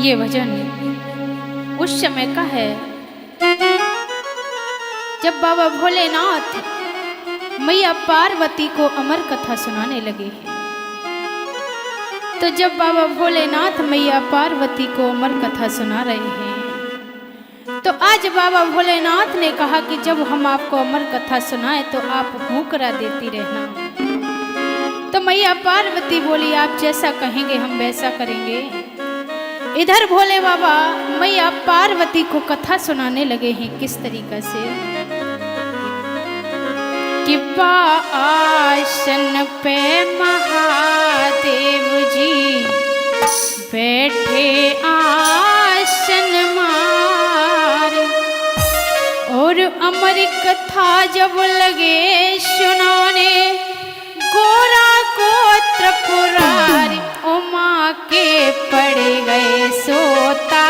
ये भजन उस समय का है जब बाबा भोलेनाथ मैया पार्वती को अमर कथा सुनाने लगे हैं। तो जब बाबा भोलेनाथ मैया पार्वती को अमर कथा सुना रहे हैं, तो आज बाबा भोलेनाथ ने कहा कि जब हम आपको अमर कथा सुनाए तो आप हुक्रा देती रहना। तो मैया पार्वती बोली, आप जैसा कहेंगे हम वैसा करेंगे। इधर भोले बाबा मैया पार्वती को कथा सुनाने लगे हैं किस तरीका से कि आसन पे महादेव जी बैठे आसन मार, और अमर कथा जब लगे सुनाने गोरा को त्रिपुरारी उमा के पड़ गए सोता,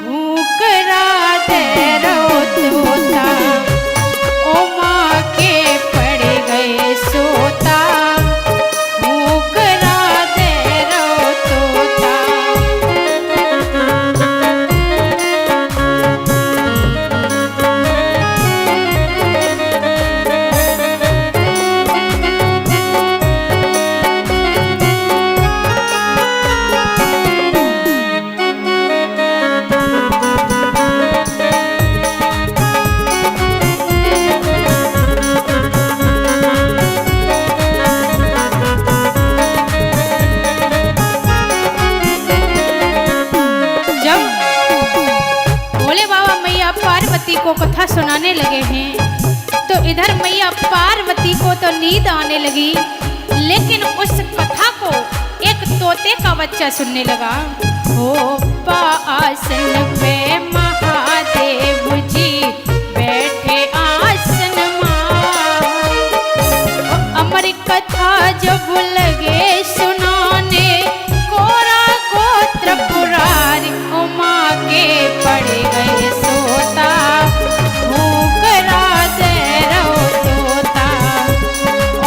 हुक्रा दे रो तोता, उमा के पड़ गए सोता, हुक्रा दे रो तोता। पार्वती को कथा सुनाने लगे हैं तो इधर मैया पार्वती को तो नींद आने लगी, लेकिन उस कथा को एक तोते का बच्चा सुनने लगा। हो आसन पे महादेव जी बैठे आसन मार, अमर कथा जब लगे सुनाने कोरा गोत्र पुरारी उमा के पड़ गए सोता, हुक्रा दे रो तोता,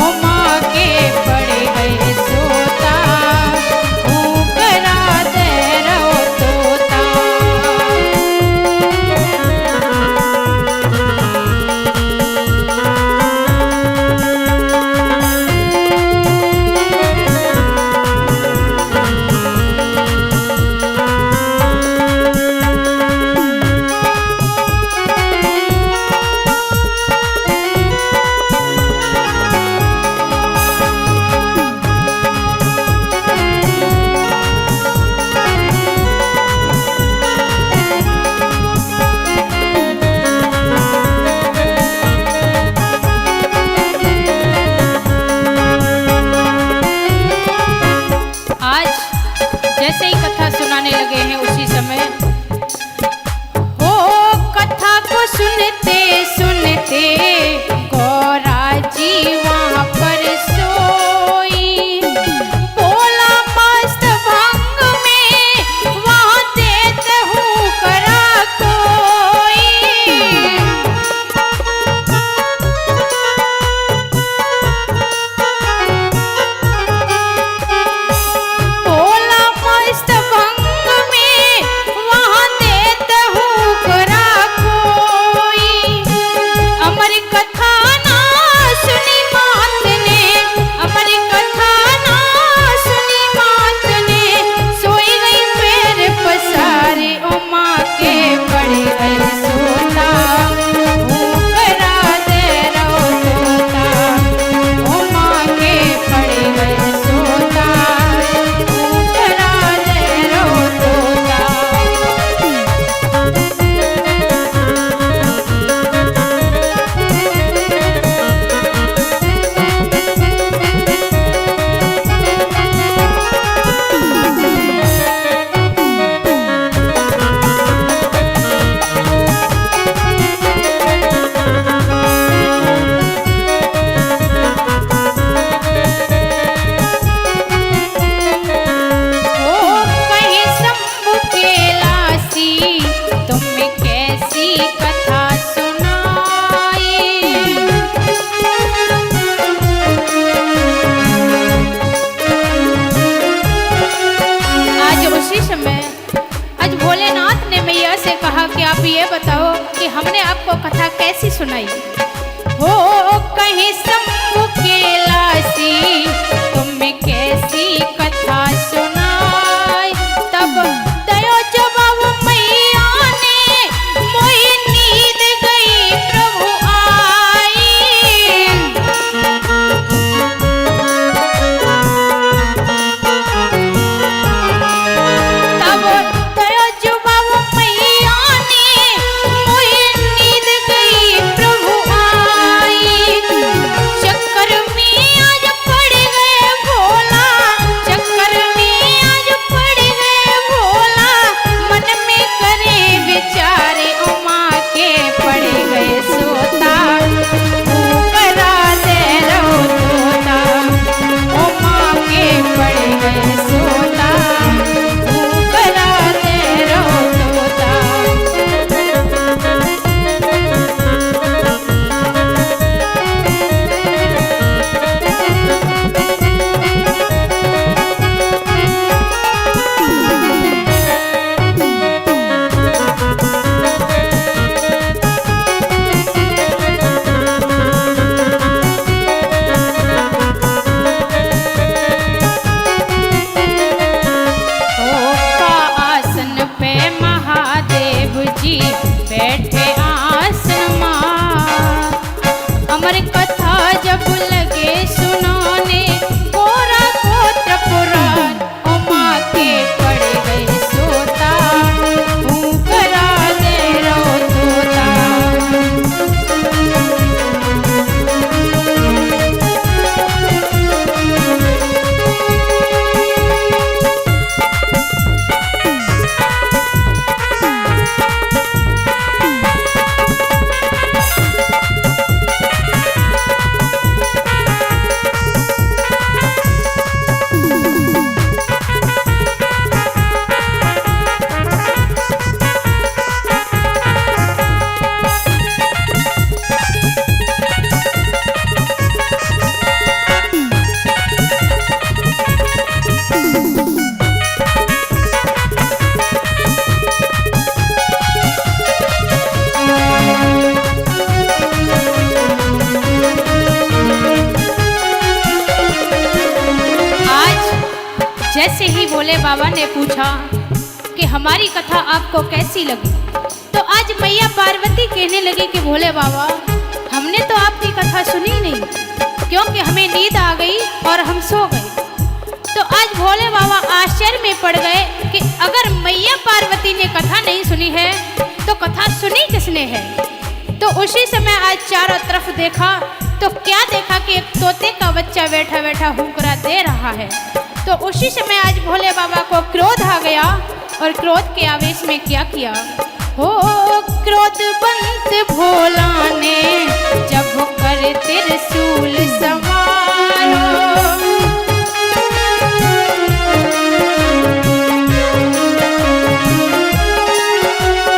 उमा के पड़ गए सोता, हुक्रा दे रो तोता। मैया से कहा कि आप ये बताओ कि हमने आपको कथा कैसी सुनाई। हो कहीं शंभु के लासी तुम्हें कैसी कथा सुनाई। तब दयो जवाब मैया ने मोई नींद गई प्रभु आई। तब दयो जवाब मैया ने मोई नींद गई प्रभु आई। चक्कर में आज पड़ गए भोला, चक्कर में आज पड़ गए भोला, मन में करे विचारे उमा के पड़ गए सोता। ऊपरा दे रहो तोता, उमा के पड़ गए सोता। ऊपरा दे रहो तोता। का आसन पे महादेव जी बैठे आसन मां। अमर कथा जब लगे सुनाने गोरा गोत्र पुराण, उमा के पड़ गए सोता। ऊपरा दे रहो तोता। जैसे ही भोले बाबा ने पूछा कि हमारी कथा आपको कैसी लगी, तो आज मैया पार्वती कहने लगी कि भोले बाबा हमने तो आपकी कथा सुनी नहीं, क्योंकि हमें नींद आ गई और हम सो गए। तो आज भोले बाबा आश्चर्य में पड़ गए कि अगर मैया पार्वती ने कथा नहीं सुनी है तो कथा सुनी किसने है। तो उसी समय आज चारों तरफ देखा तो क्या देखा कि एक तोते का बच्चा बैठा बैठा हुंकरा दे रहा है। तो उसी समय आज भोले बाबा को क्रोध आ गया और क्रोध के आवेश में क्या किया। हो क्रोधवंत भोला ने जब कर त्रिशूल संवारो।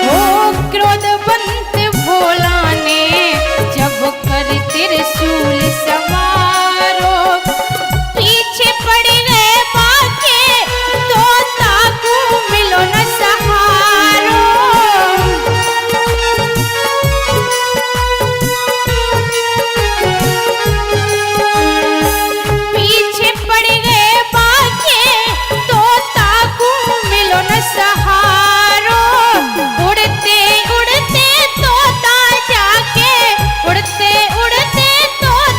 हो क्रोधवंत भोला ने जब कर त्रिशूल संवारो। पीछे पड़ गए बाके तोता को मिलो न सहारो। पीछे पड़ गए बाके तोता को मिलो न सहारो। उड़ते उड़ते तोता जाके, उड़ते उड़ते तोता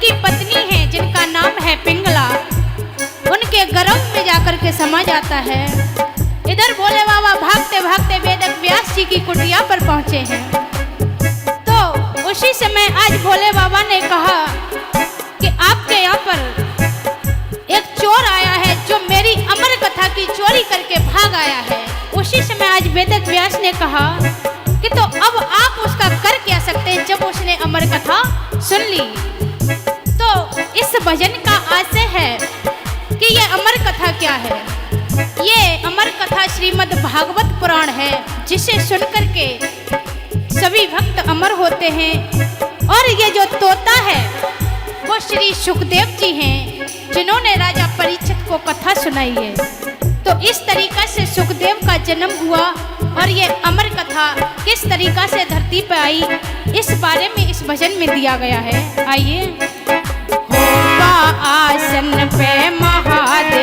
उनकी पत्नी है जिनका नाम है पिंगला, उनके गर्भ में जाकर के समा जाता है। इधर भोले बाबा भागते भागते वेदक व्यास जी की कुटिया पर पहुंचे हैं। तो उसी समय आज भोले बाबा ने कहा कि आपके यहाँ पर एक चोर आया है जो मेरी अमर कथा की चोरी करके भाग आया है। उसी समय आज वेदक व्यास ने कहा कि तो अब आप उसका कर क्या सकते हैं जब उसने अमर कथा सुन ली। तो इस भजन का आशय है कि ये अमर कथा क्या है। ये अमर कथा श्रीमद् भागवत पुराण है, जिसे सुनकर के सभी भक्त अमर होते हैं। और ये जो तोता है वो श्री सुखदेव जी हैं, जिन्होंने राजा परीक्षित को कथा सुनाई है। तो इस तरीका से सुखदेव का जन्म हुआ और ये अमर कथा किस तरीका से धरती पर आई, इस बारे में इस भजन में दिया गया है। आइए। होगा आसन पे महादेव